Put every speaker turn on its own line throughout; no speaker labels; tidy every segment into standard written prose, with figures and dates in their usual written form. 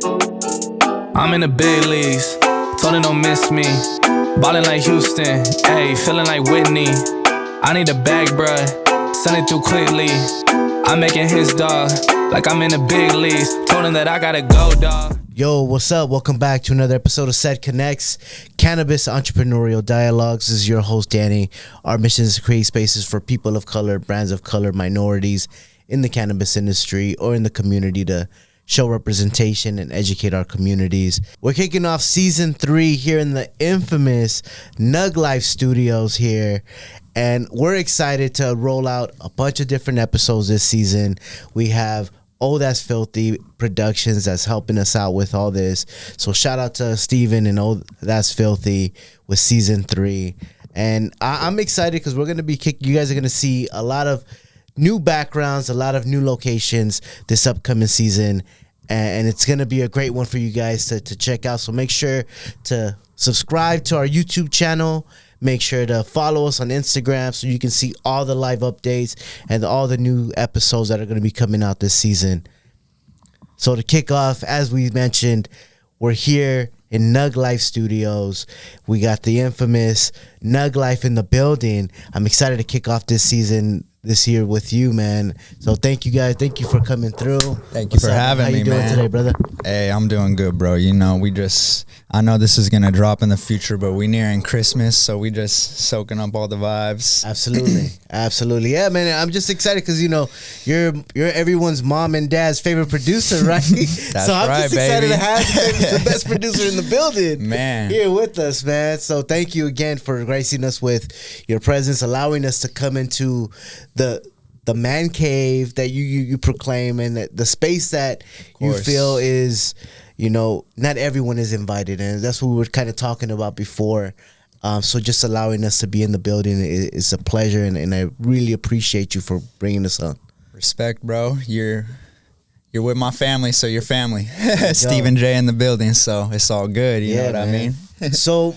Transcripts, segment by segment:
I'm in the big leagues, told her don't miss me. Ballin' like Houston, ayy, feeling like Whitney. I need a bag, bruh, send it through quickly. I'm making his dog, like I'm in the big leagues. Told him that I gotta go, dog.
Yo, what's up? Welcome back to another episode of Set Connects, Cannabis Entrepreneurial Dialogues. This is your host, Danny. Our mission is to create spaces for people of color, brands of color, minorities in the cannabis industry or in the community to show representation and educate our communities. We're kicking off season 3 here in the infamous NugLife Studios here. And we're excited to roll out a bunch of different episodes this season. We have Oh That's Filthy Productions that's helping us out with all this. So shout out to Steven and Oh That's Filthy with season 3. And I'm excited because we're going to be you guys are going to see a lot of new backgrounds, a lot of new locations this upcoming season. And it's going to be a great one for you guys to check out. So make sure to subscribe to our YouTube channel. Make sure to follow us on Instagram so you can see all the live updates and all the new episodes that are going to be coming out this season. So to kick off, as we mentioned, we're here in NugLife Studios. We got the infamous NugLife in the building. I'm excited to kick off this season this year with you, man. So thank you guys. Thank you for coming through.
Thank you for having me, man.
How you doing today, brother?
Hey, I'm doing good, bro. You know, I know this is going to drop in the future, but we nearing Christmas, so we just soaking up all the vibes.
Absolutely. Absolutely. Yeah, man, I'm just excited because, you know, you're everyone's mom and dad's favorite producer, right?
That's
so I'm
right,
just excited
baby.
to have the best producer in the building,
man,
here with us, man. So thank you again for gracing us with your presence, allowing us to come into the man cave that you proclaim, and the space that you feel is, you know, not everyone is invited, and that's what we were kind of talking about before. So just allowing us to be in the building is a pleasure, and I really appreciate you for bringing us on.
Respect, bro. You're with my family, so you're family. Stephen J in the building, so it's all good. You know what man. I mean?
So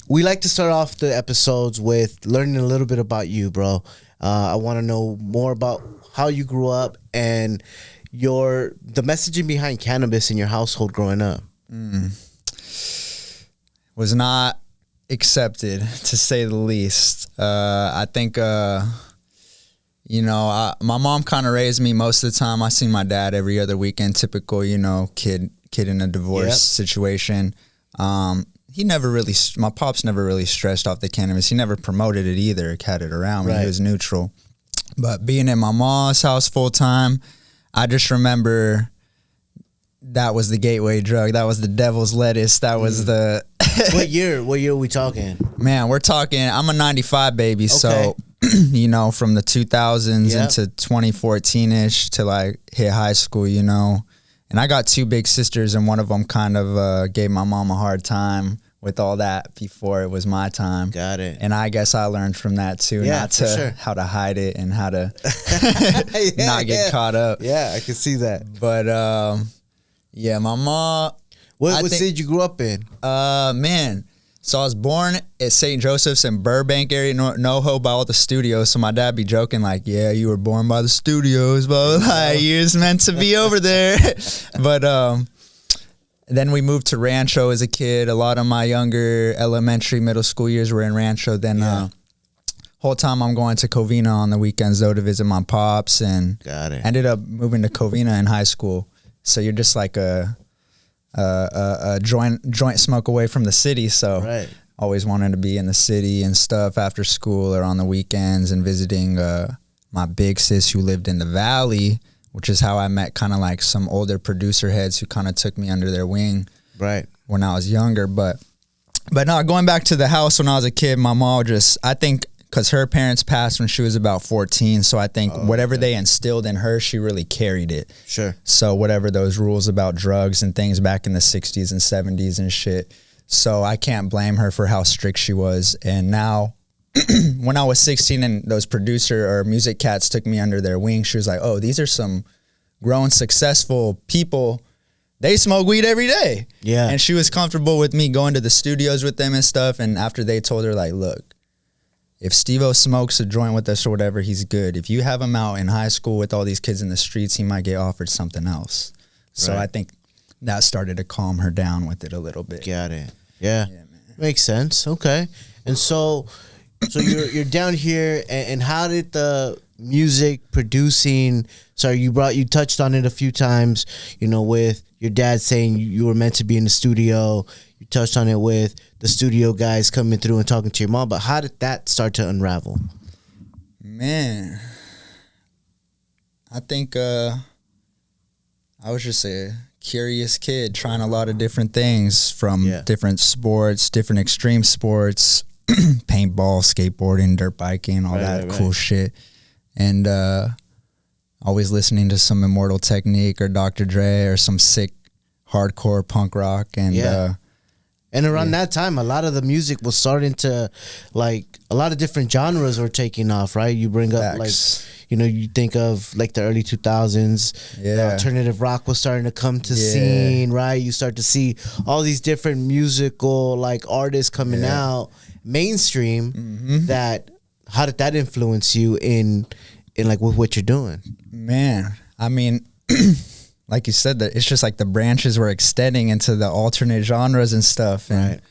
we like to start off the episodes with learning a little bit about you, bro. I want to know more about how you grew up and the messaging behind cannabis in your household growing up.
Was not accepted, to say the least. I think, you know, my mom kind of raised me most of the time. I seen my dad every other weekend, typical, you know, kid in a divorce situation. My pops never really stressed off the cannabis. He never promoted it either, had it around when he was neutral. But being in my mom's house full time, I just remember that was the gateway drug. That was the devil's lettuce. That was the...
What year are we talking?
Man, we're talking, I'm a 95 baby, so, you know, from the 2000s into 2014-ish to like hit high school, you know. And I got 2 big sisters, and one of them kind of gave my mom a hard time with all that before it was my time.
Got it.
And I guess I learned from that too, how to hide it and how to not get caught up.
Yeah, I can see that.
But yeah, my mom.
What city you grew up in?
Man. So I was born at St. Joseph's in Burbank area, NoHo by all the studios. So my dad be joking like, yeah, you were born by the studios, but like, you're just meant to be over there. But then we moved to Rancho as a kid. A lot of my younger elementary, middle school years were in Rancho. Then whole time I'm going to Covina on the weekends though to visit my pops, and ended up moving to Covina in high school. So you're just like a joint smoke away from the city, so always wanted to be in the city and stuff after school or on the weekends, and visiting my big sis who lived in the valley, which is how I met kind of like some older producer heads who kind of took me under their wing when I was younger. But no, going back to the house when I was a kid, my mom I think because her parents passed when she was about 14, so I think whatever they instilled in her, she really carried it. Sure. So whatever those rules about drugs and things back in the 60s and 70s and shit. So I can't blame her for how strict she was. And now, when I was 16 and those producer or music cats took me under their wing, she was like, oh, these are some grown, successful people. They smoke weed every day. Yeah. And she was comfortable with me going to the studios with them and stuff. And after they told her, like, look, if Steve-O smokes a joint with us or whatever, he's good. If you have him out in high school with all these kids in the streets, he might get offered something else. So I think that started to calm her down with it a little bit.
Got it. Yeah, man. Makes sense. Okay. And so you're down here, and how did the music producing? Sorry, you touched on it a few times. With your dad saying you were meant to be in the studio. You touched on it with the studio guys coming through and talking to your mom. But how did that start to unravel?
Man, I think I was just a curious kid trying a lot of different things from different sports, different extreme sports, paintball, skateboarding, dirt biking, all that cool shit. And always listening to some Immortal Technique or Dr. Dre or some sick hardcore punk rock. And
around that time, a lot of the music was starting to, like, a lot of different genres were taking off, right? You bring up, like, you think of, like, the early 2000s. Yeah. The alternative rock was starting to come to scene, right? You start to see all these different musical, like, artists coming out, mainstream, how did that influence you in like, with what you're doing?
Man, I mean... like you said, that it's just like the branches were extending into the alternate genres and stuff. And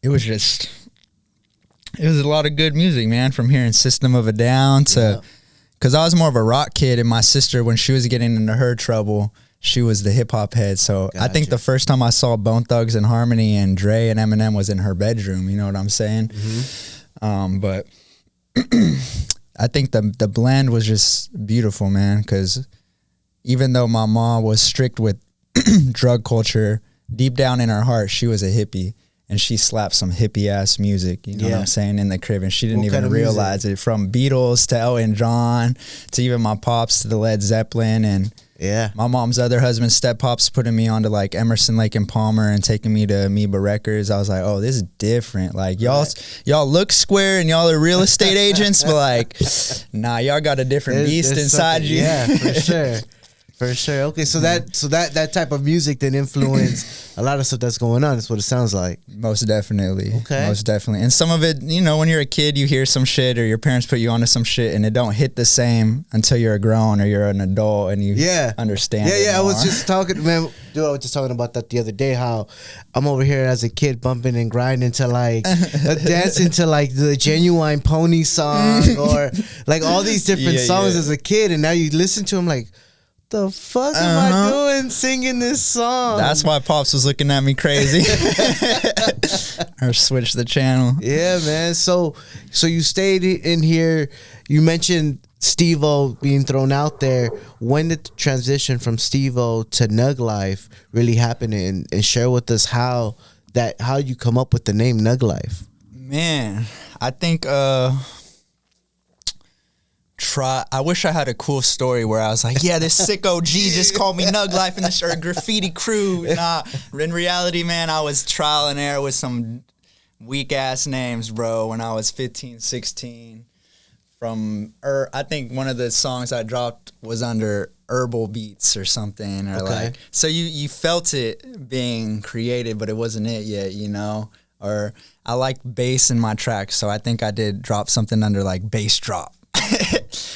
it was a lot of good music, man, from hearing System of a Down to, because I was more of a rock kid, and my sister, when she was getting into her trouble, she was the hip hop head. So I think the first time I saw Bone Thugs and Harmony and Dre and Eminem was in her bedroom. You know what I'm saying? But I think the blend was just beautiful, man, because even though my mom was strict with drug culture, deep down in her heart, she was a hippie, and she slapped some hippie ass music, you know what I'm saying, in the crib, and she didn't even realize it. From Beatles to Elton John to even my pops to the Led Zeppelin, and my mom's other husband, step pops, putting me onto like Emerson, Lake and Palmer and taking me to Amoeba Records. I was like, oh, this is different. Like y'all look square and y'all are real estate agents, but like, nah, y'all got a different beast inside you.
Yeah, for sure. For sure. Okay, so that type of music then influenced a lot of stuff that's going on. That's what it sounds like.
Most definitely. Okay. Most definitely. And some of it, when you're a kid, you hear some shit, or your parents put you onto some shit, and it don't hit the same until you're a grown or you're an adult and you understand.
Yeah. I was just talking, man. Dude, I was just talking about that the other day. How I'm over here as a kid bumping and grinding to like dancing to like the Genuine Pony song or like all these different songs as a kid, and now you listen to them like, the fuck am I doing singing this song?
That's why Pops was looking at me crazy. Or switch the channel.
Yeah, man. So you stayed in here. You mentioned Steve-O being thrown out there. When did the transition from Steve-O to NugLife really happen? And share with us how you come up with the name NugLife.
Man, I think I wish I had a cool story where I was like, yeah, this sick OG just called me NugLife in the graffiti crew. Nah, in reality, man, I was trial and error with some weak ass names, bro, when I was 15, 16. I think one of the songs I dropped was under Herbal Beats or something, or like, so you felt it being created, but it wasn't it yet, Or I like bass in my tracks, so I think I did drop something under like Bass Drop.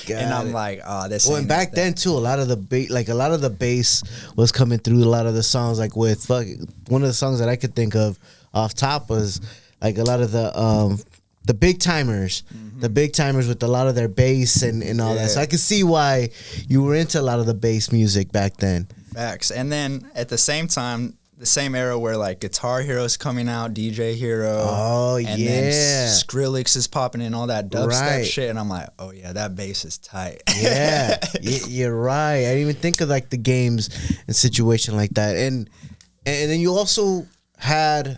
And I'm like, oh, this.
Well, and back then too, a lot of the bass was coming through a lot of the songs. Like with one of the songs that I could think of off top was like a lot of the big timers, the big timers with a lot of their bass and all that. So I could see why you were into a lot of the bass music back then.
Facts. And then at the same time, the same era where like Guitar Hero's coming out, DJ Hero.
Oh,
and then Skrillex is popping in, all that dubstep shit. And I'm like, oh yeah, that bass is tight.
Yeah, you're right. I didn't even think of like the games and situation like that. And then you also had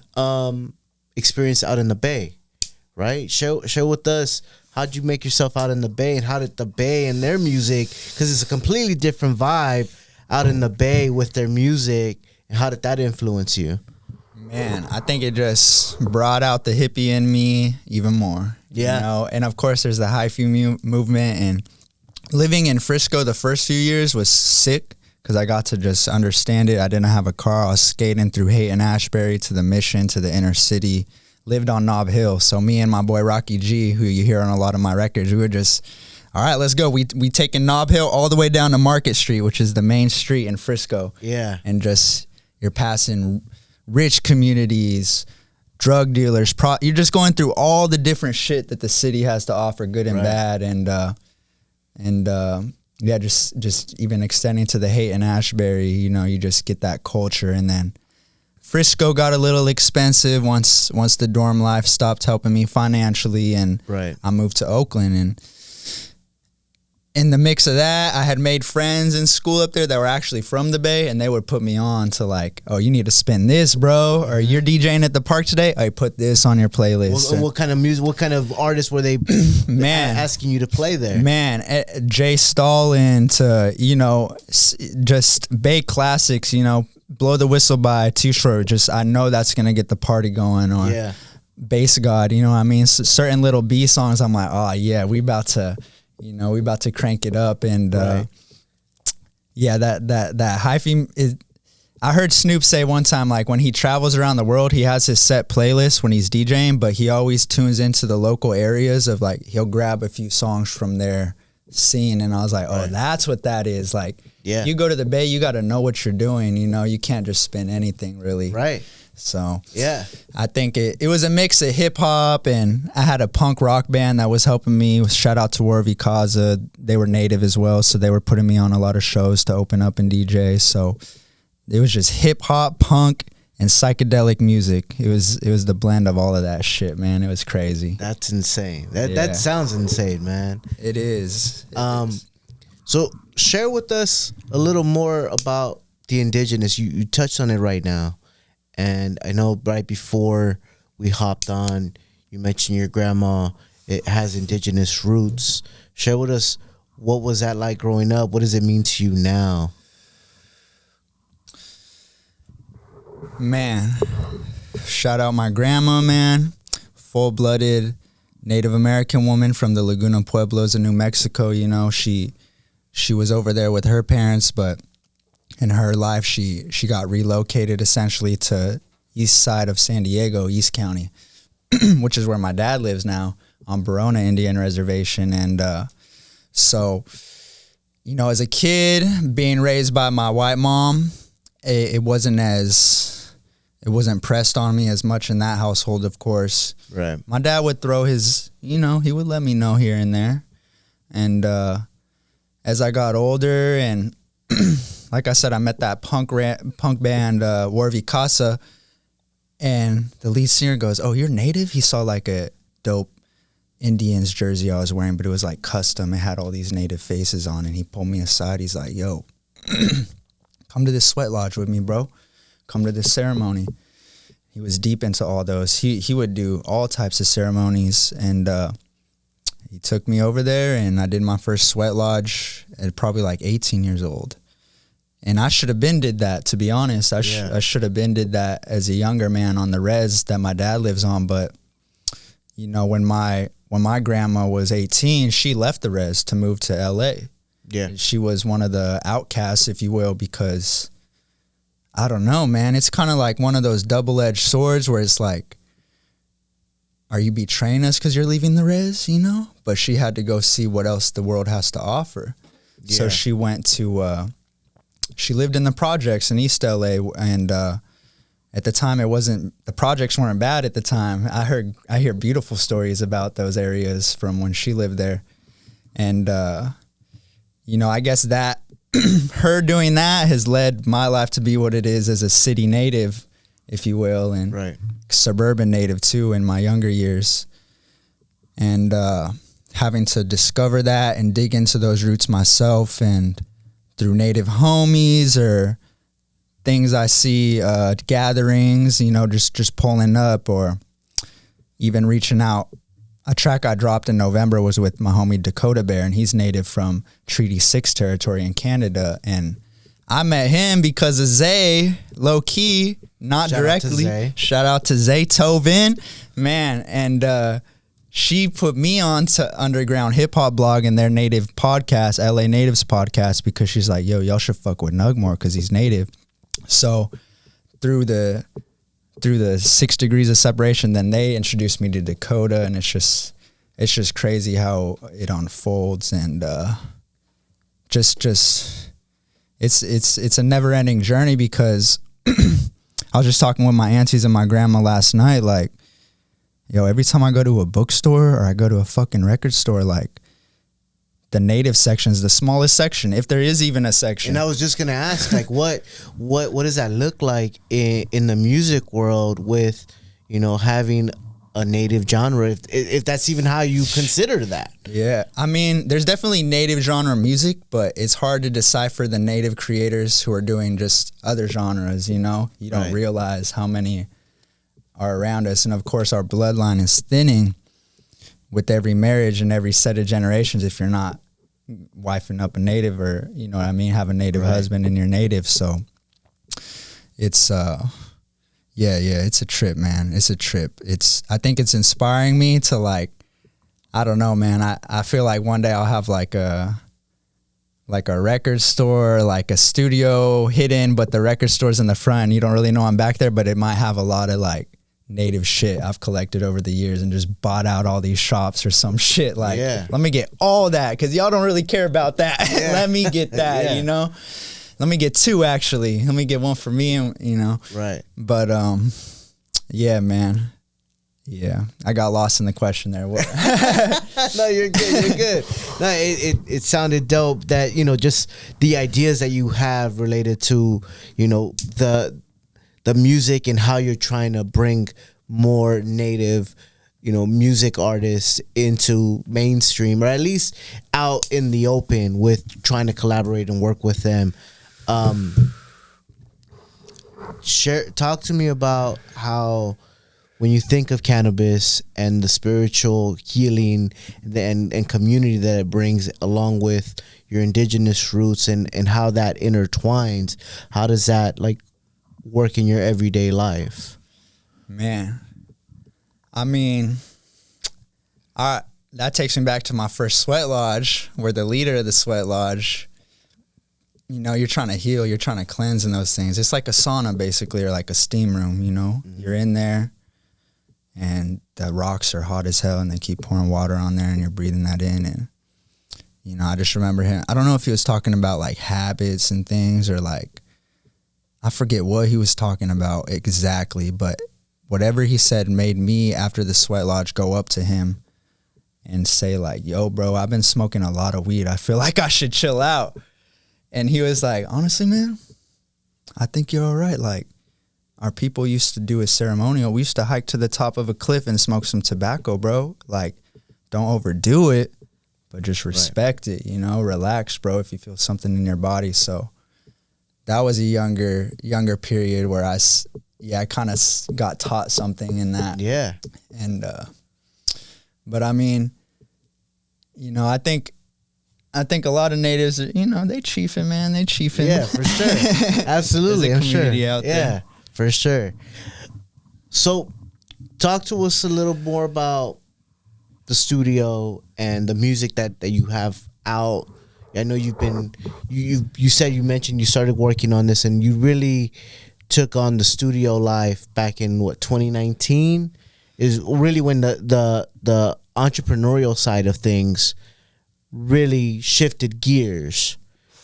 experience out in the Bay, right? Share with us, how'd you make yourself out in the Bay, and how did the Bay and their music, because it's a completely different vibe out in the Bay with their music. How did that influence you?
Man, I think it just brought out the hippie in me even more. Yeah. And of course there's the hyphy movement, and living in Frisco the first few years was sick because I got to just understand it. I didn't have a car. I was skating through Haight and Ashbury to the Mission to the inner city. Lived on Nob Hill. So me and my boy Rocky G, who you hear on a lot of my records, we were just all right, let's go. We taking Nob Hill all the way down to Market Street, which is the main street in Frisco.
Yeah.
And just, you're passing rich communities, drug dealers. You're just going through all the different shit that the city has to offer, good and bad. And yeah, just even extending to the Haight and Ashbury, you know, you just get that culture. And then Frisco got a little expensive once the dorm life stopped helping me financially, and I moved to Oakland. And in the mix of that, I had made friends in school up there that were actually from the Bay, and they would put me on to like, oh, you need to spin this, bro, or you're DJing at the park today, I put this on your playlist.
What kind of music, what kind of artists were they asking you to play there?
Man, Jay Stalin to, you know, just Bay classics, you know, Blow the Whistle by Too Short. Just, I know that's going to get the party going. Or Bass God, you know what I mean? Certain little B songs, I'm like, oh yeah, we about to crank it up. And yeah, that hyphy is, I heard Snoop say one time, like when he travels around the world, he has his set playlist when he's DJing, but he always tunes into the local areas of like, he'll grab a few songs from their scene. And I was like, oh, that's what that is. Like, you go to the Bay, you got to know what you're doing. You know, you can't just spin anything really.
Right.
So I think it was a mix of hip hop, and I had a punk rock band that was helping me. Shout out to Warvie Kaza. They were native as well, so they were putting me on a lot of shows to open up and DJ. So it was just hip hop, punk, and psychedelic music. It was the blend of all of that shit, man. It was crazy.
That's insane. That sounds insane, man.
It is.
So share with us a little more about the indigenous. You touched on it right now. And I know right before we hopped on, you mentioned your grandma. It has indigenous roots. Share with us, what was that like growing up? What does it mean to you now?
Man, shout out my grandma, man. Full-blooded Native American woman from the Laguna Pueblos in New Mexico. You know, she was over there with her parents, but in her life, she got relocated essentially to east side of San Diego, East County, which is where my dad lives now, on Barona Indian Reservation. And so, you know, as a kid, being raised by my white mom, it wasn't pressed on me as much in that household, of course.
Right.
My dad would throw his, you know, he would let me know here and there. And as I got older, and like I said, I met that punk band, Warvie Kaza, and the lead singer goes, oh, you're native? He saw like a dope Indians jersey I was wearing, but it was like custom. It had all these native faces on, and he pulled me aside. He's like, yo, come to this SweatLodge with me, bro. Come to this ceremony. He was deep into all those. He would do all types of ceremonies, and he took me over there, and I did my first SweatLodge at probably like 18 years old. And I should have been did that, to be honest. I should have been did that as a younger man on the res that my dad lives on. But, you know, when my grandma was 18, she left the res to move to L.A.
Yeah.
She was one of the outcasts, if you will, because, I don't know, man. It's kind of like one of those double-edged swords where it's like, are you betraying us because you're leaving the res, you know? But she had to go see what else the world has to offer. Yeah. So she went to... she lived in the projects in East LA, and at the time the projects weren't bad at the time. I hear beautiful stories about those areas from when she lived there. And, you know, I guess that her doing that has led my life to be what it is as a city native, if you will, and suburban native too in my younger years. And having to discover that and dig into those roots myself, and through native homies or things I see, gatherings, you know, just pulling up, or even reaching out. A track I dropped in November was with my homie Dakota Bear, and he's native from Treaty 6 territory in Canada. And I met him because of Zay, low key, not directly. Shout out to Zay Tovin, man. And she put me on to Underground Hip Hop Blog and their native podcast, LA Natives podcast, because she's like, yo, y'all should fuck with Nug more because he's native. So through the 6 degrees of separation, then they introduced me to Dakota, and it's it's just crazy how it unfolds, and just it's a never ending journey, because I was just talking with my aunties and my grandma last night, like, yo, every time I go to a bookstore or I go to a fucking record store, like, the native section is the smallest section, if there is even a section.
And I was just gonna ask, like, what does that look like in the music world with, you know, having a native genre, if that's even how you consider that?
Yeah, I mean, there's definitely native genre music, but it's hard to decipher the native creators who are doing just other genres, you know? You don't realize how many are around us. And of course, our bloodline is thinning with every marriage and every set of generations if you're not wifing up a native, or, you know what I mean, have a native husband and you're native. So it's it's a trip, man. It's a trip. I think it's inspiring me to, like, I don't know, man. I feel like one day I'll have like a record store, like a studio hidden, but the record store's in the front. You don't really know I'm back there, but it might have a lot of like native shit I've collected over the years and just bought out all these shops or some shit. Like, let me get all that, because y'all don't really care about that. Let me get that, you know? Let me get two, actually. Let me get one for me, and, you know.
Right.
But, yeah, man. Yeah. I got lost in the question there.
No, you're good. You're good. No, it sounded dope that, you know, just the ideas that you have related to, you know, the music and how you're trying to bring more native, you know, music artists into mainstream, or at least out in the open, with trying to collaborate and work with them. Talk to me about how, when you think of cannabis and the spiritual healing and community that it brings, along with your indigenous roots, and how that intertwines, how does that, like, work in your everyday life?
Man, I mean, that takes me back to my first SweatLodge, where the leader of the SweatLodge, you know, you're trying to heal, you're trying to cleanse in those things. It's like a sauna, basically, or like a steam room, you know? Mm-hmm. You're in there, and the rocks are hot as hell, and they keep pouring water on there, and you're breathing that in. And, you know, I just remember him. I don't know if he was talking about, like, habits and things, or, like, I forget what he was talking about exactly, but whatever he said made me, after the SweatLodge, go up to him and say, like, yo, bro, I've been smoking a lot of weed. I feel like I should chill out. And he was like, honestly, man, I think you're all right. Like, our people used to do a ceremonial. We used to hike to the top of a cliff and smoke some tobacco, bro. Like, don't overdo it, but just respect it, you know? Relax, bro, if you feel something in your body. So that was a younger period where I kind of got taught something in that. Yeah. And, but I mean, you know, I think a lot of natives, you know, they chiefing, man. They chiefing.
Yeah, for sure. Absolutely.
There's a community out there.
Yeah, for sure. So talk to us a little more about the studio and the music that you have out. I know you've been, you mentioned you started working on this, and you really took on the studio life back in, what, 2019? Is really when the entrepreneurial side of things really shifted gears.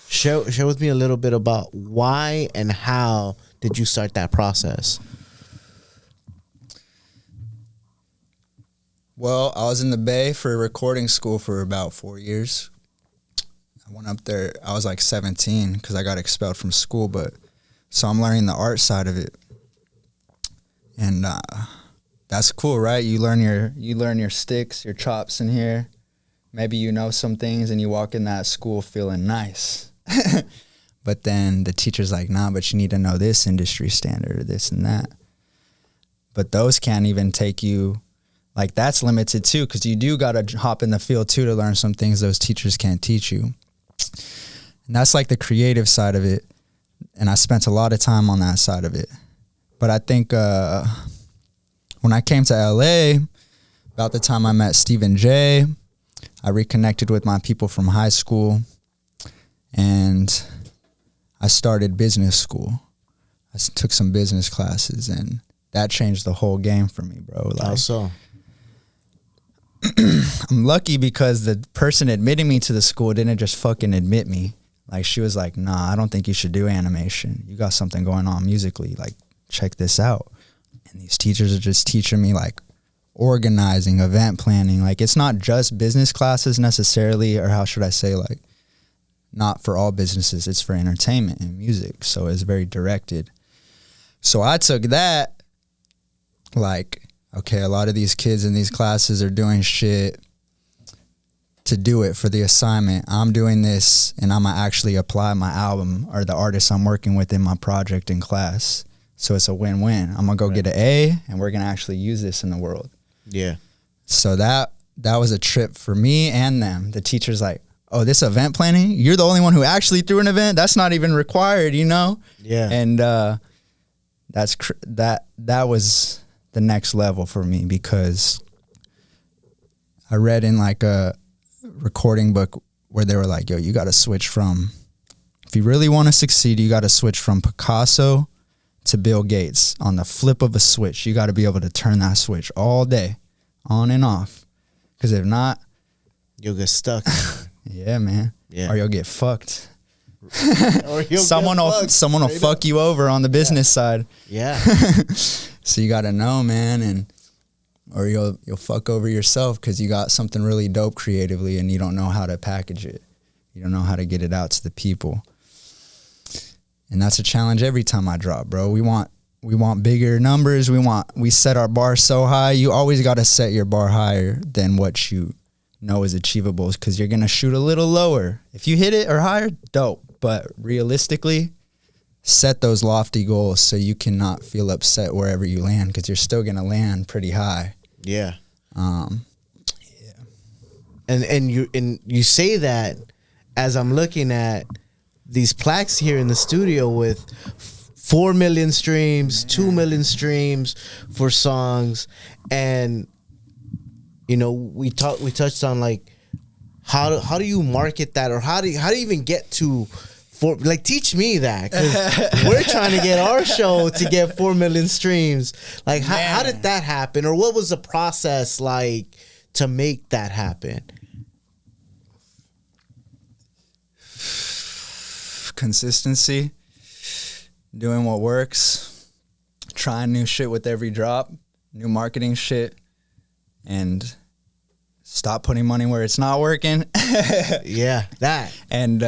Share with me a little bit about why and how did you start that process?
Well, I was in the Bay for a recording school for about 4 years. I went up there, I was like 17 because I got expelled from school, so I'm learning the art side of it. And that's cool, right? You learn your sticks, your chops in here. Maybe you know some things, and you walk in that school feeling nice. But then the teacher's like, nah, but you need to know this industry standard or this and that. But those can't even take you, like, that's limited too, because you do got to hop in the field too to learn some things those teachers can't teach you. And that's like the creative side of it. And I spent a lot of time on that side of it. But I think when I came to LA, about the time I met Stephen J., I reconnected with my people from high school, and I started business school. I took some business classes, and that changed the whole game for me, bro. Like,
how so?
I'm lucky because the person admitting me to the school didn't just fucking admit me. Like, she was like, nah, I don't think you should do animation. You got something going on musically. Like, check this out. And these teachers are just teaching me, like, organizing, event planning. Like, it's not just business classes necessarily, or how should I say, like, not for all businesses. It's for entertainment and music. So it's very directed. So I took that, like, okay, a lot of these kids in these classes are doing shit to do it for the assignment. I'm doing this, and I'm going to actually apply my album or the artist I'm working with in my project in class. So it's a win-win. I'm going to go get an A, and we're going to actually use this in the world.
Yeah.
So that was a trip for me and them. The teacher's like, oh, this event planning? You're the only one who actually threw an event? That's not even required, you know?
Yeah.
And that was the next level for me, because I read in like a recording book where they were like, yo, you got to switch from, if you really want to succeed, you got to switch from Picasso to Bill Gates on the flip of a switch. You got to be able to turn that switch all day, on and off, because if
you'll get stuck.
Yeah, man.
Yeah.
Or you'll get fucked.
Or you'll
someone will fuck you over on the business side.
Yeah.
So you got to know, man, or you'll fuck over yourself because you got something really dope creatively and you don't know how to package it. You don't know how to get it out to the people. And that's a challenge every time I drop, bro. We want bigger numbers. We set our bar so high. You always got to set your bar higher than what you know is achievable, because you're going to shoot a little lower. If you hit it or higher, dope. But realistically, set those lofty goals so you cannot feel upset wherever you land, because you're still going to land pretty high.
Yeah.
Yeah.
And you say that as I'm looking at these plaques here in the studio with 4 million streams, 2 million streams for songs, and you know, we touched on like how do you market that, or how do you even get to like, teach me that, because we're trying to get our show to get 4 million streams. Like, how did that happen, or what was the process like to make that happen?
Consistency, doing what works, trying new shit with every drop, new marketing shit, and stop putting money where it's not working.
Yeah, that.
And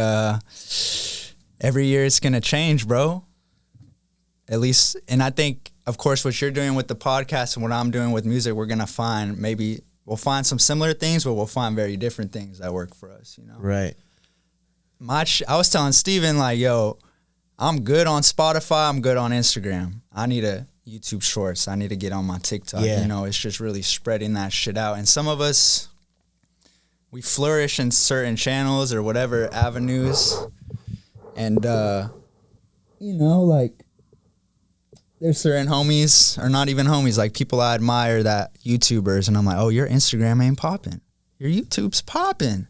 every year it's gonna change, bro. At least, and I think, of course, what you're doing with the podcast and what I'm doing with music, we're gonna find, maybe we'll find some similar things, but we'll find very different things that work for us, you know?
Right.
I was telling Steven, like, yo, I'm good on Spotify, I'm good on Instagram. I need a YouTube Shorts. I need to get on my TikTok.
Yeah.
You know, it's just really spreading that shit out. And some of us, we flourish in certain channels or whatever avenues. And, you know, like, there's certain homies, or not even homies, like people I admire that YouTubers, and I'm like, oh, your Instagram ain't popping. Your YouTube's popping.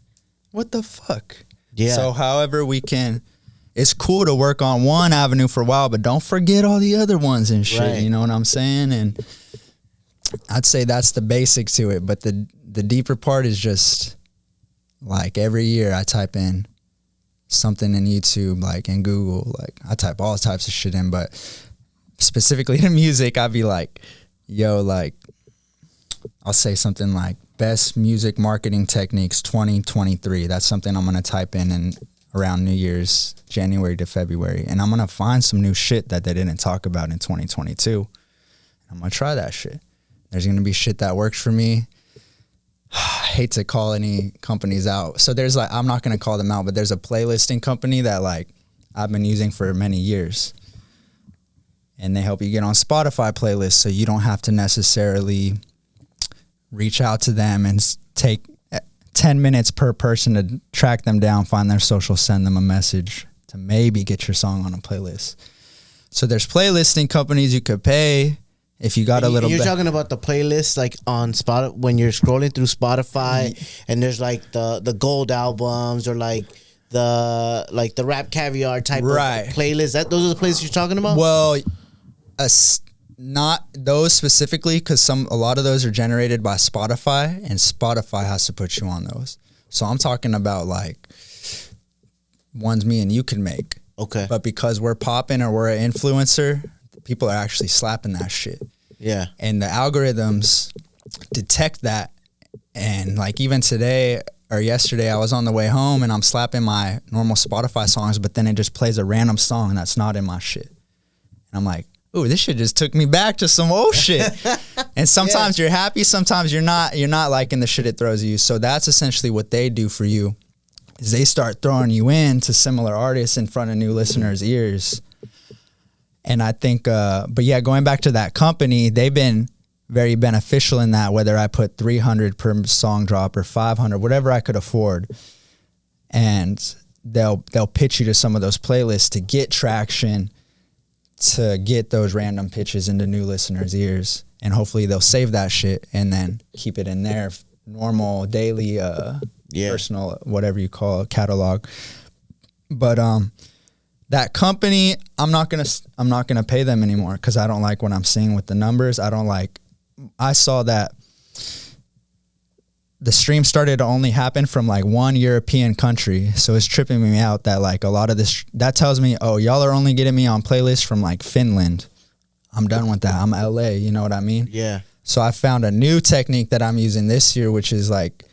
What the fuck?
Yeah.
So however we can, it's cool to work on one avenue for a while, but don't forget all the other ones and shit.
Right.
You know what I'm saying? And I'd say that's the basic to it. But the deeper part is just like every year I type in something in YouTube, like in Google, like I type all types of shit in, but specifically to music, I'd be like, yo, like, I'll say something like best music marketing techniques 2023. That's something I'm going to type in around New Year's, January to February. And I'm going to find some new shit that they didn't talk about in 2022. I'm going to try that shit. There's going to be shit that works for me. I hate to call any companies out. So there's like, I'm not going to call them out, but there's a playlisting company that like I've been using for many years. And they help you get on Spotify playlists, so you don't have to necessarily reach out to them and take 10 minutes per person to track them down, find their social, send them a message to maybe get your song on a playlist. So there's playlisting companies you could pay if you got a little bit.
You're talking about the playlist like on Spotify, when you're scrolling through Spotify and there's like the gold albums, or like the Rap Caviar type of playlist. Those are the playlists you're talking about?
Well, Not those specifically, because a lot of those are generated by Spotify, and Spotify has to put you on those. So I'm talking about like ones me and you can make.
Okay.
But because we're popping or we're an influencer, people are actually slapping that shit.
Yeah.
And the algorithms detect that. And like even today or yesterday, I was on the way home and I'm slapping my normal Spotify songs, but then it just plays a random song that's not in my shit. And I'm like, ooh, this shit just took me back to some old shit. And sometimes you're happy, sometimes you're not liking the shit it throws you. So that's essentially what they do for you, is they start throwing you in to similar artists in front of new listeners' ears. And I think, but yeah, going back to that company, they've been very beneficial in that, whether I put 300 per song drop or 500, whatever I could afford. And they'll pitch you to some of those playlists to get traction, to get those random pitches into new listeners' ears. And hopefully they'll save that shit and then keep it in their normal daily, personal, whatever you call it, catalog. But, that company, I'm not gonna pay them anymore because I don't like what I'm seeing with the numbers. I saw that the stream started to only happen from like one European country. So it's tripping me out that like a lot of this, that tells me, oh, y'all are only getting me on playlists from like Finland. I'm done with that. I'm LA, you know what I mean?
Yeah.
So I found a new technique that I'm using this year, which is like,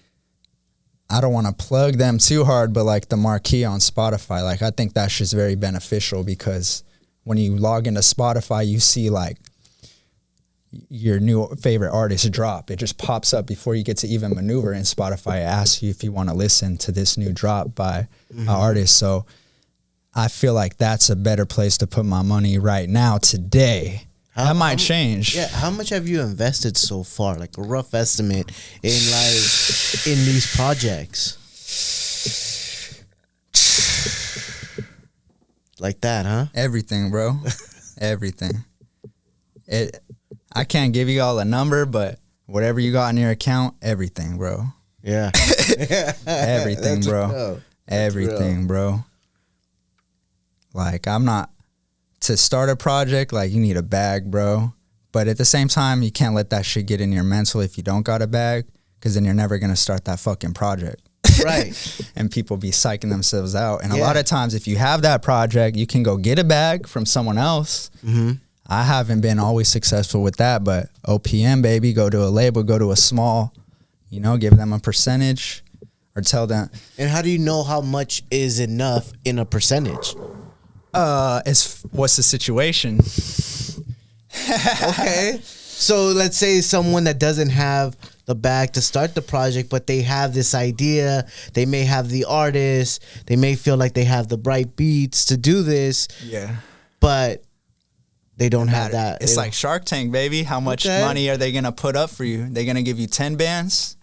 I don't want to plug them too hard, but like the marquee on Spotify, like I think that's just very beneficial because when you log into Spotify, you see like your new favorite artist drop. It just pops up before you get to even maneuver in Spotify. It asks you if you want to listen to this new drop by an artist. So I feel like that's a better place to put my money right now today. That might change.
Yeah. How much have you invested so far? Like a rough estimate in these projects. Like that, huh?
Everything, bro. Everything. I can't give you all a number, but whatever you got in your account, everything, bro.
Yeah.
Everything, bro. Everything, bro. Like to start a project, like you need a bag, bro. But at the same time, you can't let that shit get in your mental if you don't got a bag, because then you're never going to start that fucking project.
Right.
And people be psyching themselves out. And a lot of times, if you have that project, you can go get a bag from someone else. Mm-hmm. I haven't been always successful with that, but OPM, baby, go to a label, go to a small, give them a percentage or tell them.
And how do you know how much is enough in a percentage?
What's the situation?
Okay. So let's say someone that doesn't have the bag to start the project, but they have this idea. They may have the artist. They may feel like they have the right beats to do this.
Yeah.
But they don't have that.
It's like Shark Tank, baby. How much money are they going to put up for you? They're going to give you 10 bands?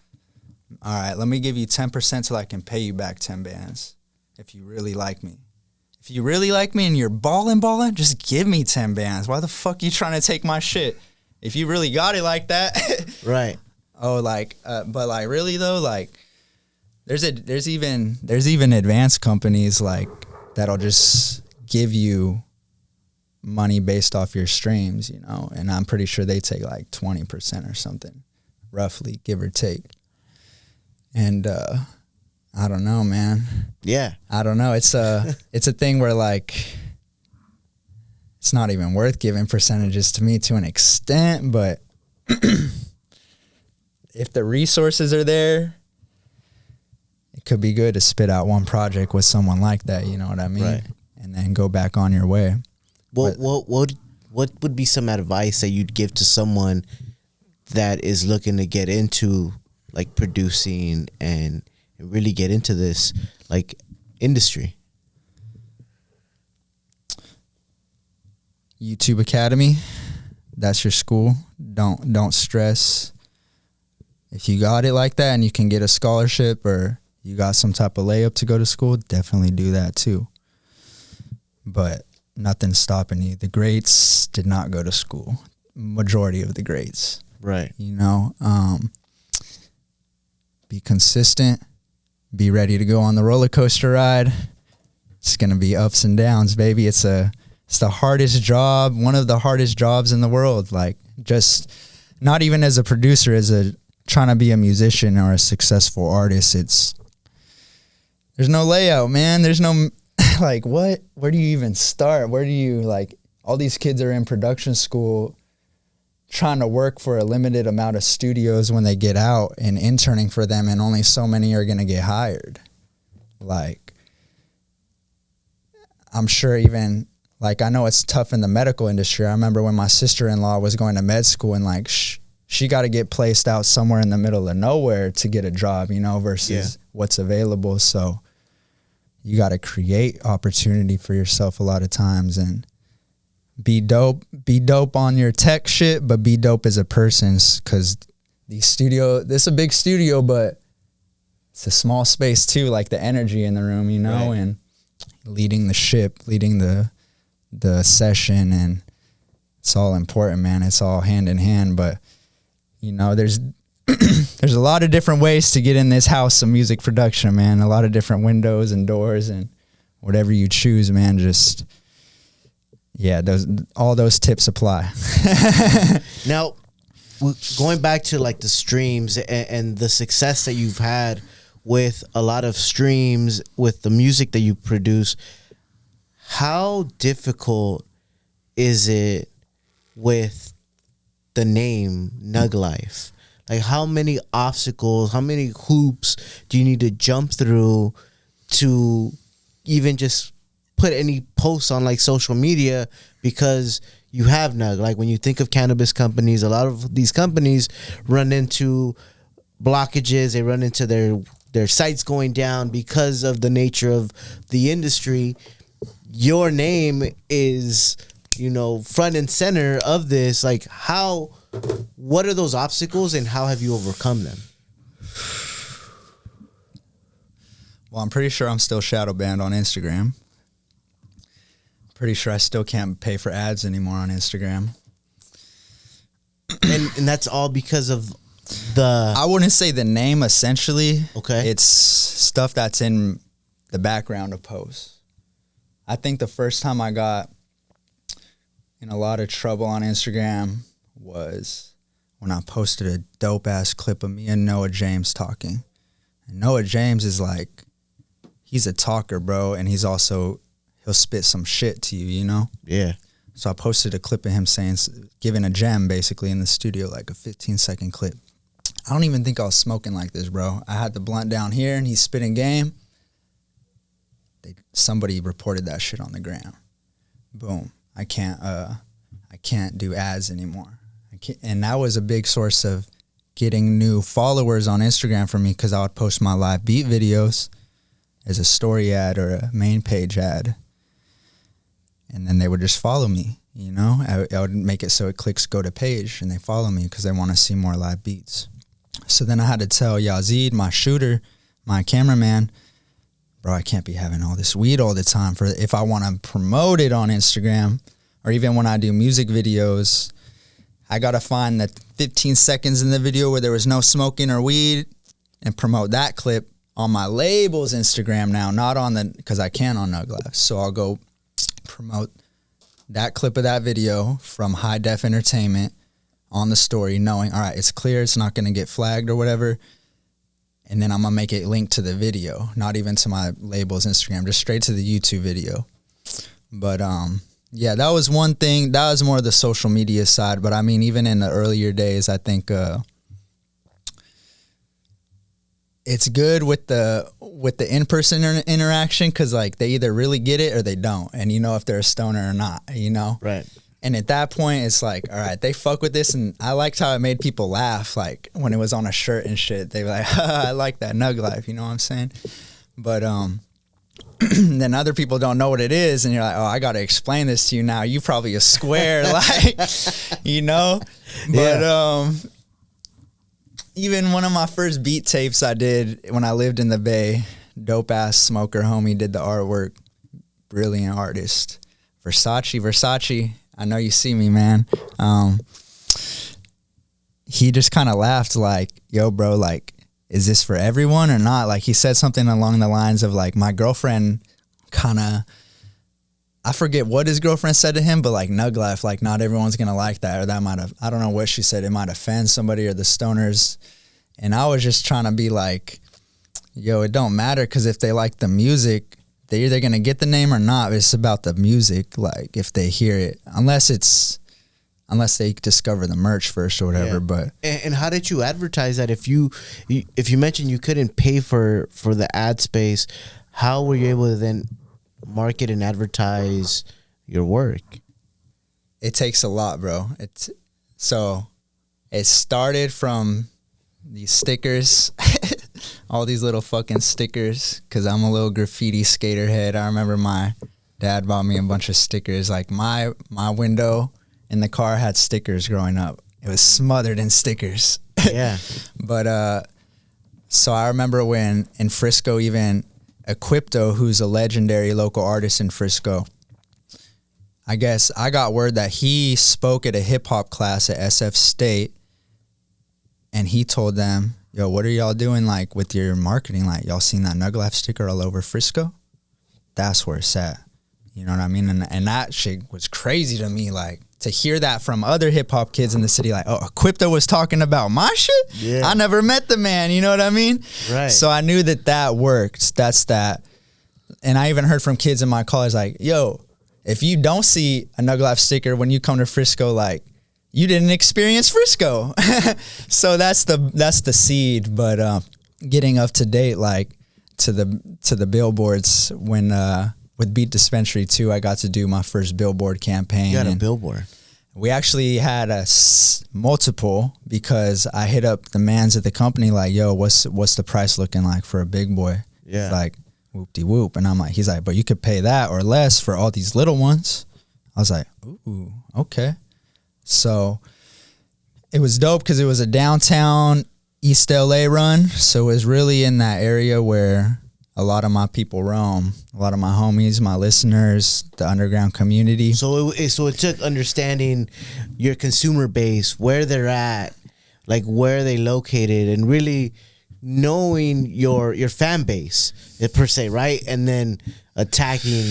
All right, let me give you 10% till I can pay you back 10 bands if you really like me. If you really like me and you're balling, just give me 10 bands. Why the fuck you trying to take my shit? If you really got it like that.
Right.
Oh, but like really though, like there's even advanced companies like that'll just give you money based off your streams, and I'm pretty sure they take like 20% or something, roughly, give or take. And I don't know, man.
Yeah.
I don't know. It's a thing where like it's not even worth giving percentages to me to an extent, but if the resources are there, it could be good to spit out one project with someone like that, you know what I mean?
Right.
And then go back on your way.
What would be some advice that you'd give to someone that is looking to get into like producing and really get into this like industry?
YouTube Academy, that's your school. Don't stress. If you got it like that and you can get a scholarship or you got some type of layup to go to school, definitely do that too. But nothing's stopping you. The greats did not go to school. Majority of the greats.
Right.
Be consistent. Be ready to go on the roller coaster ride. It's going to be ups and downs, baby. It's It's the hardest job, one of the hardest jobs in the world. Like, just not even as a producer, trying to be a musician or a successful artist. There's no layout, man. There's no, like, what? Where do you even start? Where do you, like, all these kids are in production school trying to work for a limited amount of studios when they get out and interning for them, and only so many are going to get hired. Like, I'm sure even, like, I know it's tough in the medical industry. I remember when my sister-in-law was going to med school, and like she got to get placed out somewhere in the middle of nowhere to get a job, you know, versus what's available. So you got to create opportunity for yourself a lot of times, and be dope on your tech shit, but be dope as a person, because this is a big studio, but it's a small space too, like the energy in the room, you know, right. And leading the ship, leading the session, and it's all important, man. It's all hand in hand. But you know, there's a lot of different ways to get in this house of music production, man. A lot of different windows and doors, and whatever you choose, man. Just all those tips apply.
Now, going back to like the streams and the success that you've had with a lot of streams with the music that you produce, how difficult is it with the name NugLife? Like, how many obstacles, how many hoops do you need to jump through to even just put any posts on like social media, because you have Nug? Like, when you think of cannabis companies, a lot of these companies run into blockages. They run into their sites going down because of the nature of the industry. Your name is, you know, front and center of this. Like, what are those obstacles, and how have you overcome them?
Well, I'm pretty sure I'm still shadow banned on Instagram. Pretty sure I still can't pay for ads anymore on Instagram.
And that's all because of I
wouldn't say the name, essentially.
Okay.
It's stuff that's in the background of posts. I think the first time I got in a lot of trouble on Instagram was when I posted a dope ass clip of me and Noah James talking. And Noah James is like, he's a talker, bro, and he'll spit some shit to you, you know?
Yeah.
So I posted a clip of him giving a gem basically in the studio, like a 15-second clip. I don't even think I was smoking like this, bro. I had the blunt down here and he's spitting game. Somebody reported that shit on the gram. Boom. I can't do ads anymore. And that was a big source of getting new followers on Instagram for me, because I would post my live beat videos as a story ad or a main page ad. And then they would just follow me, you know? I would make it so it clicks go to page and they follow me because they want to see more live beats. So then I had to tell Yazid, my shooter, my cameraman, bro, I can't be having all this weed all the time if I want to promote it on Instagram, or even when I do music videos. I got to find the 15 seconds in the video where there was no smoking or weed and promote that clip on my label's Instagram now, not on because I can on NugLife. So I'll go promote that clip of that video from High Def Entertainment on the story, knowing, all right, it's clear, it's not going to get flagged or whatever. And then I'm going to make it link to the video, not even to my label's Instagram, just straight to the YouTube video. But, yeah, that was one thing. That was more the social media side. But I mean, even in the earlier days, I think it's good with the in-person interaction, because like they either really get it or they don't, and you know if they're a stoner or not, you know.
Right.
And at that point, it's like, all right, they fuck with this, and I liked how it made people laugh. Like when it was on a shirt and shit, they were like, I like that NugLife, you know what I'm saying? But then other people don't know what it is, and you're like, oh, I got to explain this to you now. You probably a square, like, you know? But even one of my first beat tapes I did when I lived in the Bay, dope-ass smoker homie did the artwork, brilliant artist. Versace, I know you see me, man. He just kind of laughed like, yo, bro, like, is this for everyone or not? Like, he said something along the lines of like, my girlfriend kind of I forget what his girlfriend said to him, but like NugLife, like not everyone's gonna like that, or that might have, I don't know what she said, it might offend somebody or the stoners. And I was just trying to be like, yo, it don't matter, because if they like the music, they're either gonna get the name or not. It's about the music, like if they hear it, unless they discover the merch first or whatever. But
and how did you advertise that? If you mentioned you couldn't pay for the ad space, how were you able to then market and advertise your work?
It takes a lot, bro. So it started from these stickers, all these little fucking stickers, because I'm a little graffiti skater head. I remember my dad bought me a bunch of stickers. Like my window in the car had stickers growing up. It was smothered in stickers.
Yeah.
But so I remember when in Frisco, even Equipto, who's a legendary local artist in Frisco, I guess I got word that he spoke at a hip hop class at SF State, and he told them, yo, what are y'all doing like with your marketing? Like, y'all seen that NugLife sticker all over Frisco? That's where it's at. You know what I mean? And that shit was crazy to me, like, to hear that from other hip hop kids in the city, like, oh, Equipto was talking about my shit?
Yeah.
I never met the man, you know what I mean?
Right.
So I knew that worked. That's that. And I even heard from kids in my college, like, yo, if you don't see a NugLife sticker when you come to Frisco, like, you didn't experience Frisco. So that's the seed. But getting up to date, like, to the billboards, when with Beat Dispensary too, I got to do my first billboard campaign.
You had a billboard.
We actually had multiple, because I hit up the mans at the company like, yo, what's the price looking like for a big boy?
Yeah.
He's like, whoop-de-whoop. And I'm like, he's like, but you could pay that or less for all these little ones. I was like, ooh, okay. So it was dope because it was a downtown East LA run. So it was really in that area where a lot of my people roam, a lot of my homies, my listeners, the underground community.
So it took understanding your consumer base, where they're at, like where they located, and really knowing your fan base per se, right? And then attacking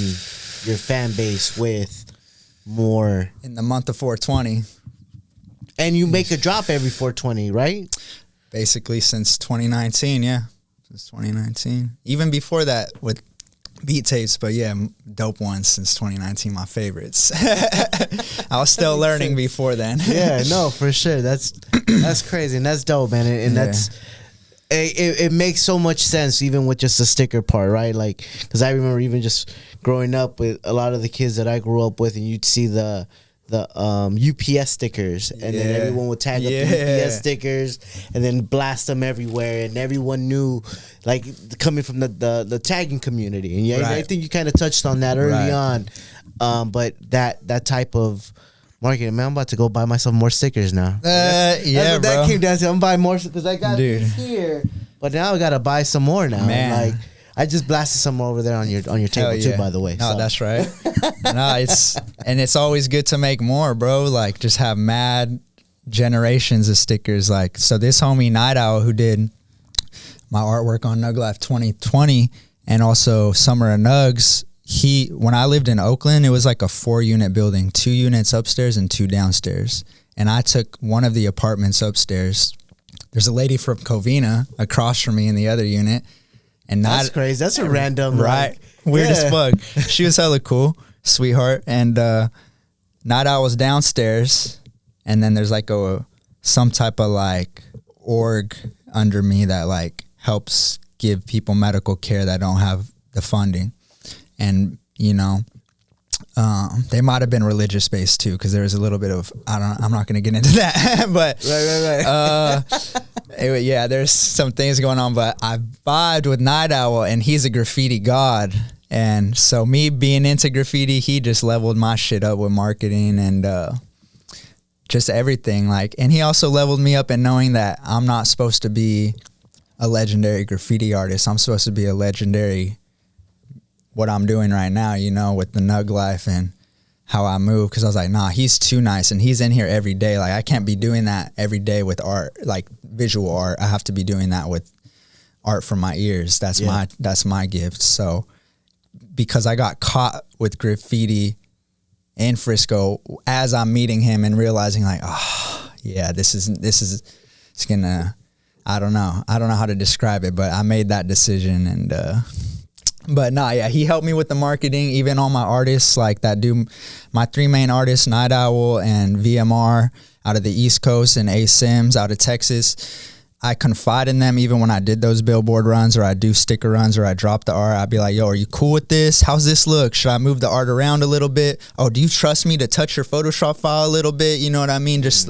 your fan base with more.
In the month of 420.
And you make a drop every 420, right?
Basically since 2019, yeah. Since 2019. Even before that with beat tapes, but yeah, dope ones since 2019, my favorites. I was still learning before then.
Yeah, no, for sure. That's crazy, and that's dope, man. And that's it makes so much sense, even with just the sticker part, right? Like, because I remember even just growing up with a lot of the kids that I grew up with, and you'd see the UPS stickers, and then everyone would tag up the UPS stickers and then blast them everywhere, and everyone knew, like, coming from the tagging community. And I think you kind of touched on that early on. But that type of marketing, man, I'm about to go buy myself more stickers now. That's what that came down to. I'm buying more because I got these here, but now I gotta buy some more now. Man. Like, I just blasted some over there on your table too, by the way.
No, that's right. No, it's always good to make more, bro. Like, just have mad generations of stickers. Like, so this homie Night Owl, who did my artwork on NugLife 2020 and also Summer of Nugs, when I lived in Oakland, it was like a 4-unit building, 2 units upstairs and 2 downstairs. And I took one of the apartments upstairs. There's a lady from Covina across from me in the other unit. And
that's crazy. That's a random,
right? Weird as fuck. She was hella cool, sweetheart. And Night Owl was downstairs, and then there's like some type of like org under me that like helps give people medical care that don't have the funding. And you know, they might have been religious based too, because there was a little bit of I'm not gonna get into that, but
right.
Anyway, yeah, there's some things going on, but I vibed with Night Owl, and he's a graffiti god. And so me being into graffiti, he just leveled my shit up with marketing and just everything. Like, and he also leveled me up in knowing that I'm not supposed to be a legendary graffiti artist. I'm supposed to be a legendary, what I'm doing right now, you know, with the NugLife and how I move. Because I was like, nah, he's too nice, and he's in here every day. Like, I can't be doing that every day with art, like visual art. I have to be doing that with art from my ears. That's my gift. So because I got caught with graffiti in Frisco as I'm meeting him and realizing like, oh yeah, this is it's gonna, I don't know how to describe it, but I made that decision. And but nah, yeah, he helped me with the marketing, even on my artists like that do my 3 main artists, Night Owl and VMR out of the East Coast, and A Sims out of Texas. I confide in them even when I did those billboard runs, or I do sticker runs, or I drop the art. I'd be like, yo, are you cool with this? How's this look? Should I move the art around a little bit? Oh, do you trust me to touch your Photoshop file a little bit? You know what I mean? Just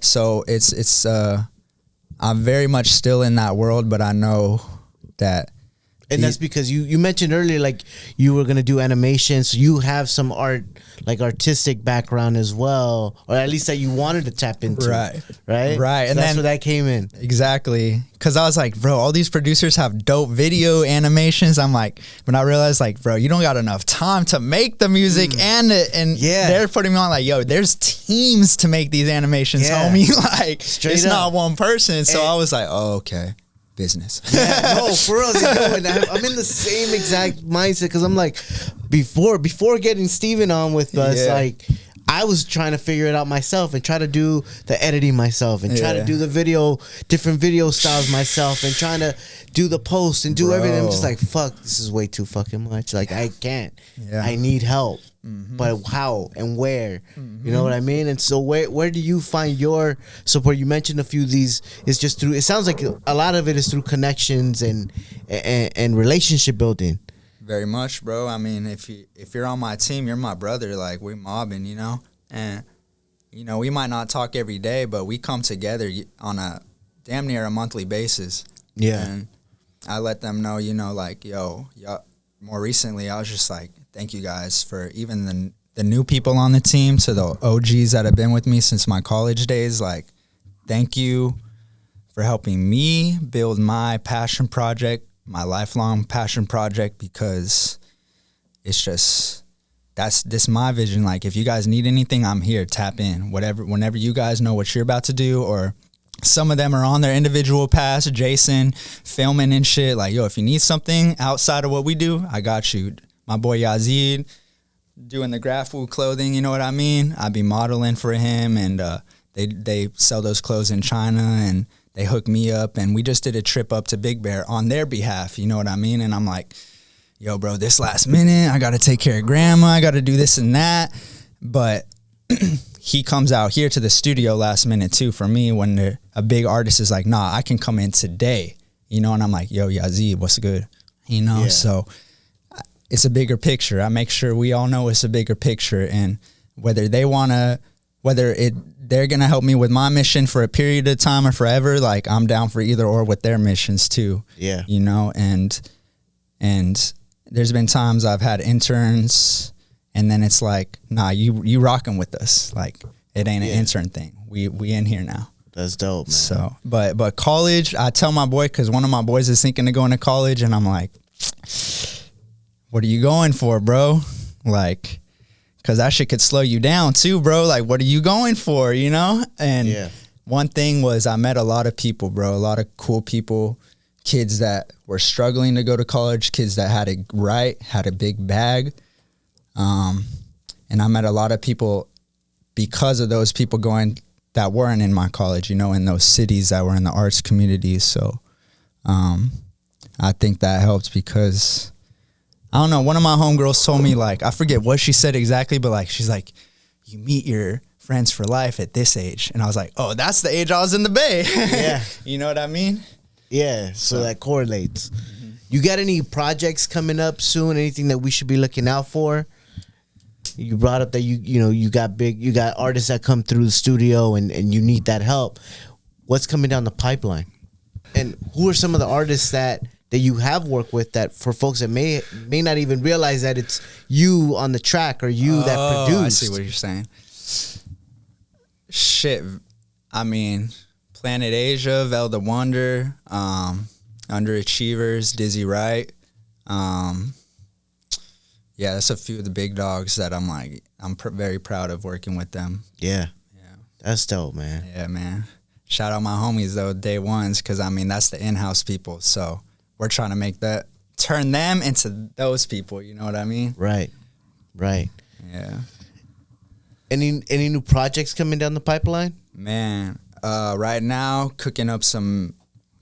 so it's I'm very much still in that world, but I know that.
And that's because you mentioned earlier, like, you were going to do animation, so you have some artistic background as well, or at least that you wanted to tap into. Right.
And
so that's where that came in.
Exactly. Because I was like, bro, all these producers have dope video animations. I'm like, when I realized, like, bro, you don't got enough time to make the music and they're putting me on like, yo, there's teams to make these animations, homie. Like, straight it's up. Not one person. So I was like, oh, okay. Business.
Yeah, no, for real. I'm in the same exact mindset, because I'm like, before getting Steven on with us, like, I was trying to figure it out myself and try to do the editing myself and try to do the different video styles myself and trying to do the post and do everything. I'm just like, fuck, this is way too fucking much. Like, I can't. I need help. But how and where? You know what I mean? And so where do you find your support? You mentioned a few of these. It's just through, it sounds like a lot of it is through connections and relationship building.
Very much, bro. I mean, if you're on my team, you're my brother. Like, we're mobbing, you know? And, you know, we might not talk every day, but we come together on a damn near a monthly basis. Yeah. And I let them know, you know, like, yo, more recently, I was just like, thank you guys for even the new people on the team, to the OGs that have been with me since my college days. Like, thank you for helping me build my passion project, my lifelong passion project, because it's just, this my vision. Like, if you guys need anything, I'm here. Tap in. Whenever you guys know what you're about to do, or some of them are on their individual paths, Jason, filming and shit. Like, yo, if you need something outside of what we do, I got you. My boy Yazid doing the Graph-Woo clothing, you know what I mean? I be modeling for him, and they sell those clothes in China, and they hook me up, and we just did a trip up to Big Bear on their behalf, you know what I mean? And I'm like, yo, bro, this last minute, I got to take care of grandma, I got to do this and that. But he comes out here to the studio last minute too for me, when a big artist is like, nah, I can come in today, you know? And I'm like, yo, Yazid, what's good? You know, so it's a bigger picture. I make sure we all know it's a bigger picture, and whether they're going to help me with my mission for a period of time or forever, like, I'm down for either or with their missions too. Yeah. You know, and there's been times I've had interns, and then it's like, nah, you rocking with us. Like, it ain't an intern thing. We in here now.
That's dope, man.
So, but college, I tell my boy, because one of my boys is thinking of going to college, and I'm like, what are you going for, bro? Like, because that shit could slow you down too, bro. Like, what are you going for, you know? And one thing was, I met a lot of people, bro, a lot of cool people, kids that were struggling to go to college, kids that had it right, had a big bag. And I met a lot of people because of those people going that weren't in my college, you know, in those cities that were in the arts communities. So I think that helped, because I don't know, one of my homegirls told me, like, I forget what she said exactly, but like, she's like, you meet your friends for life at this age. And I was like, oh, that's the age I was in the Bay. Yeah. You know what I mean?
Yeah. So that correlates. Mm-hmm. You got any projects coming up soon? Anything that we should be looking out for? You brought up that you got artists that come through the studio and you need that help. What's coming down the pipeline? And who are some of the artists that you have worked with, that for folks that may not even realize that it's you on the track or you that produced?
I see what you're saying. Shit. I mean, Planet Asia, Vel the Wonder, Underachievers, Dizzy Wright. Yeah, that's a few of the big dogs that I'm like, very proud of working with them.
Yeah. That's dope, man.
Yeah, man. Shout out my homies, though, day ones, because, I mean, that's the in-house people. So we're trying to make that turn them into those people. You know what I mean?
Right.
Yeah.
Any new projects coming down the pipeline?
Man, right now cooking up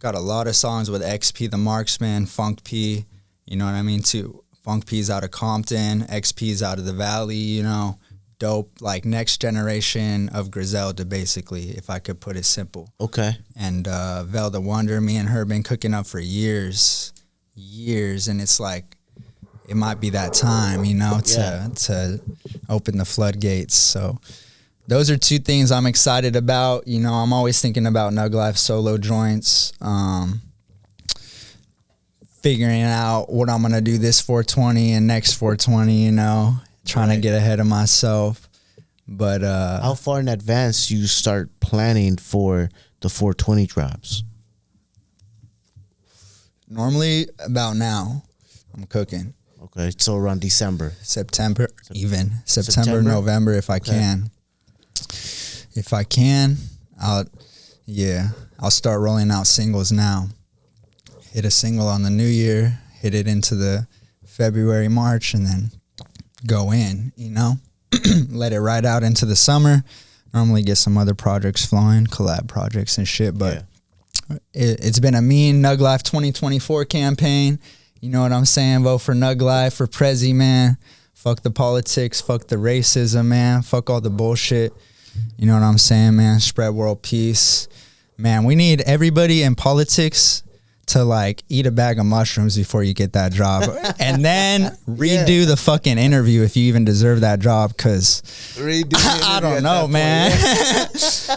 got a lot of songs with XP the Marksman, Funk P, you know what I mean, too. Funk P's out of Compton, XP's out of the Valley, you know, dope, like next generation of Griselda, basically, if I could put it simple.
Okay.
And Velda Wonder, me and her been cooking up for years, and it's like, it might be that time, you know, to open the floodgates. So those are two things I'm excited about. You know, I'm always thinking about NugLife solo joints, figuring out what I'm going to do this 420 and next 420, you know, trying to get ahead of myself. But
how far in advance do you start planning for the 420 drops?
Normally about now I'm cooking.
Okay, so around
September, November, if I can. If I can, I'll start rolling out singles now. Hit a single on the new year, hit it into the February, March, and then go in, you know? Let it ride out into the summer. Normally get some other projects flowing, collab projects and shit, but it's been a mean NugLife 2024 campaign. You know what I'm saying? Vote for NugLife, for Prezi, man. Fuck the politics, fuck the racism, man. Fuck all the bullshit. You know what I'm saying, man? Spread world peace. Man, we need everybody in politics to like eat a bag of mushrooms before you get that job. And then redo the fucking interview if you even deserve that job, because I don't know, man.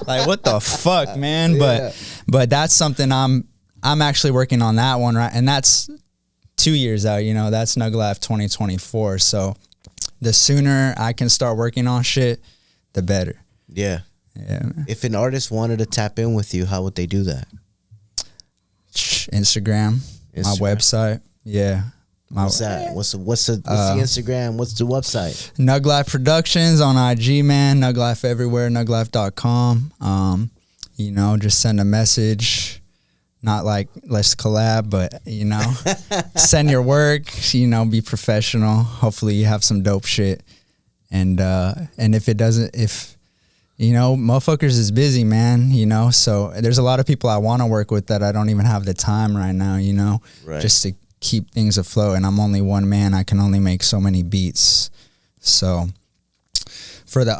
Like, what the fuck, man? But that's something I'm actually working on that one, right? And that's 2 years out, you know, that's NugLife 2024. So the sooner I can start working on shit, the better.
Yeah.
Man.
If an artist wanted to tap in with you, how would they do that?
Instagram, my website. Yeah.
What's that? What's the Instagram? What's the website?
NugLife Productions on IG, man. NugLife everywhere, NugLife.com. You know, just send a message. Not like, let's collab, but, you know, send your work, you know, be professional. Hopefully you have some dope shit. And if it doesn't, you know, motherfuckers is busy, man, you know, so there's a lot of people I want to work with that I don't even have the time right now, you know, just to keep things afloat. And I'm only one man. I can only make so many beats. So for the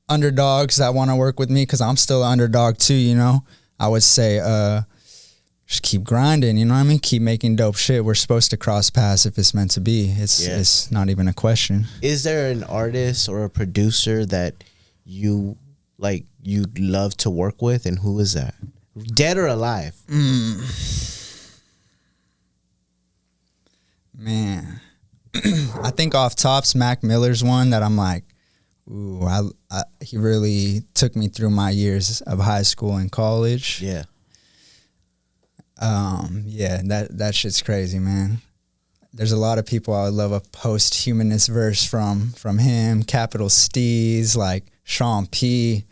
underdogs that want to work with me, because I'm still an underdog too, you know, I would say, just keep grinding, you know what I mean? Keep making dope shit. We're supposed to cross paths if it's meant to be. It's not even a question.
Is there an artist or a producer that you'd love to work with, and who is that? Dead or alive?
Man. I think off tops, Mac Miller's one that I'm like, ooh, he really took me through my years of high school and college.
Yeah.
That shit's crazy, man. There's a lot of people I would love a post-humanist verse from him. Capital Steez, like Sean P.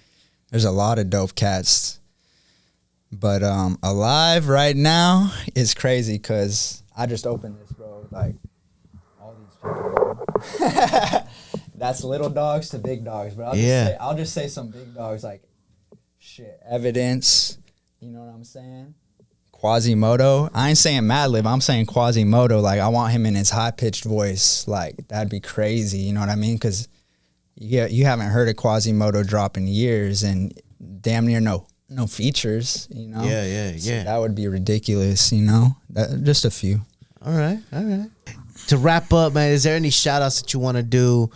There's a lot of dope cats. But alive right now is crazy because I just opened this, bro. Like, all these people. That's little dogs to big dogs. But I'll just say some big dogs like, shit, Evidence. You know what I'm saying? Quasimodo. I ain't saying Madlib. I'm saying Quasimodo. Like, I want him in his high-pitched voice. Like, that'd be crazy. You know what I mean? Because you haven't heard a Quasimodo drop in years and damn near no features, you know?
Yeah.
So that would be ridiculous, you know? Just a few.
All right. To wrap up, man, is there any shout-outs that you want to do?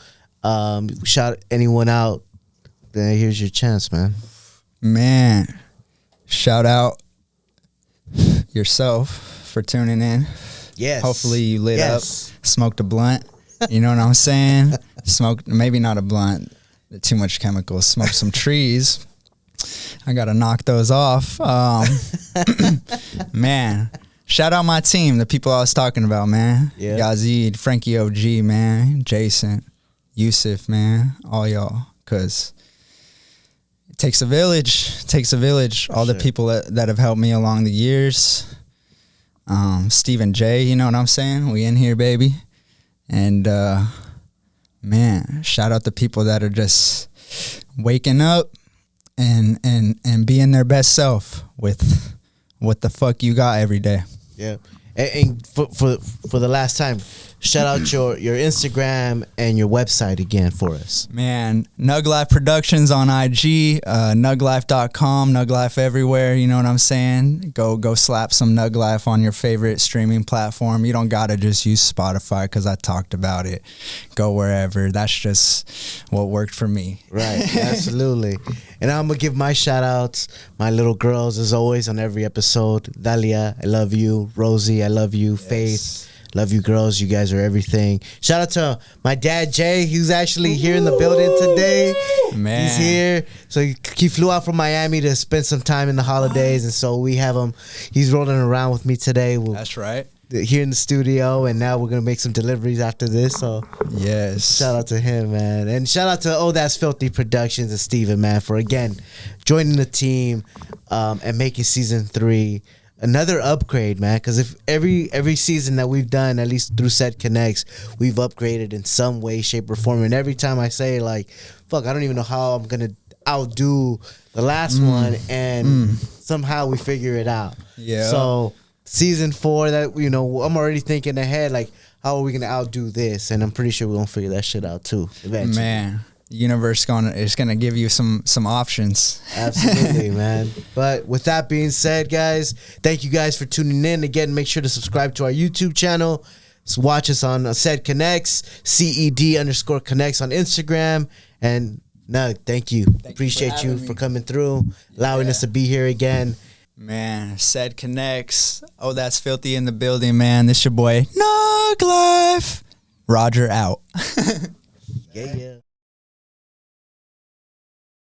Shout anyone out? Then here's your chance, man.
Man, shout out yourself for tuning in.
Yes.
Hopefully you lit up, smoked a blunt. You know what I'm saying? Smoked, maybe not a blunt, too much chemicals. Smoked some trees. I got to knock those off. Man, shout out my team, the people I was talking about, man.
Yeah.
Yazid, Frankie OG, man. Jason, Yusuf, man. All y'all. Because it takes a village. All the people that have helped me along the years. Stephen J, you know what I'm saying? We in here, baby. And man, shout out to people that are just waking up and being their best self with what the fuck you got every day.
Yeah. And for the last time, shout out your Instagram and your website again for us.
Man, NugLife Productions on IG, nuglife.com, NugLife everywhere, you know what I'm saying? Go slap some NugLife on your favorite streaming platform. You don't gotta just use Spotify because I talked about it. Go wherever. That's just what worked for me.
Right, absolutely. And I'm gonna give my shout outs, my little girls as always on every episode. Dalia, I love you. Rosie, I love you. Yes. Faith, love you girls. You guys are everything. Shout out to my dad Jay. He's actually here in the building today. Man, he's here. So he flew out from Miami to spend some time in the holidays, and so we have him. He's rolling around with me today.
That's right.
Here in the studio, and now we're gonna make some deliveries after this. So
yes,
shout out to him, man, and shout out to That's Filthy Productions and Steven, man, for again joining the team and making season 3 another upgrade, man. Because if every season that we've done, at least through Set Connects, we've upgraded in some way, shape, or form. And every time I say like, "Fuck," I don't even know how I'm gonna outdo the last one, and somehow we figure it out. Yeah. So season 4, that I'm already thinking ahead, like how are we gonna outdo this? And I'm pretty sure we're gonna figure that shit out too eventually.
Man, the universe is gonna give you some options.
Absolutely, man. But with that being said, guys, thank you guys for tuning in. Again, make sure to subscribe to our YouTube channel. Watch us on Ced Connects, CED_Connects on Instagram. And Nug, thank you. Appreciate you for coming through, allowing us to be here again.
Man, Ced Connects. That's Filthy in the building, man. This your boy NugLife. Roger out.
Yeah.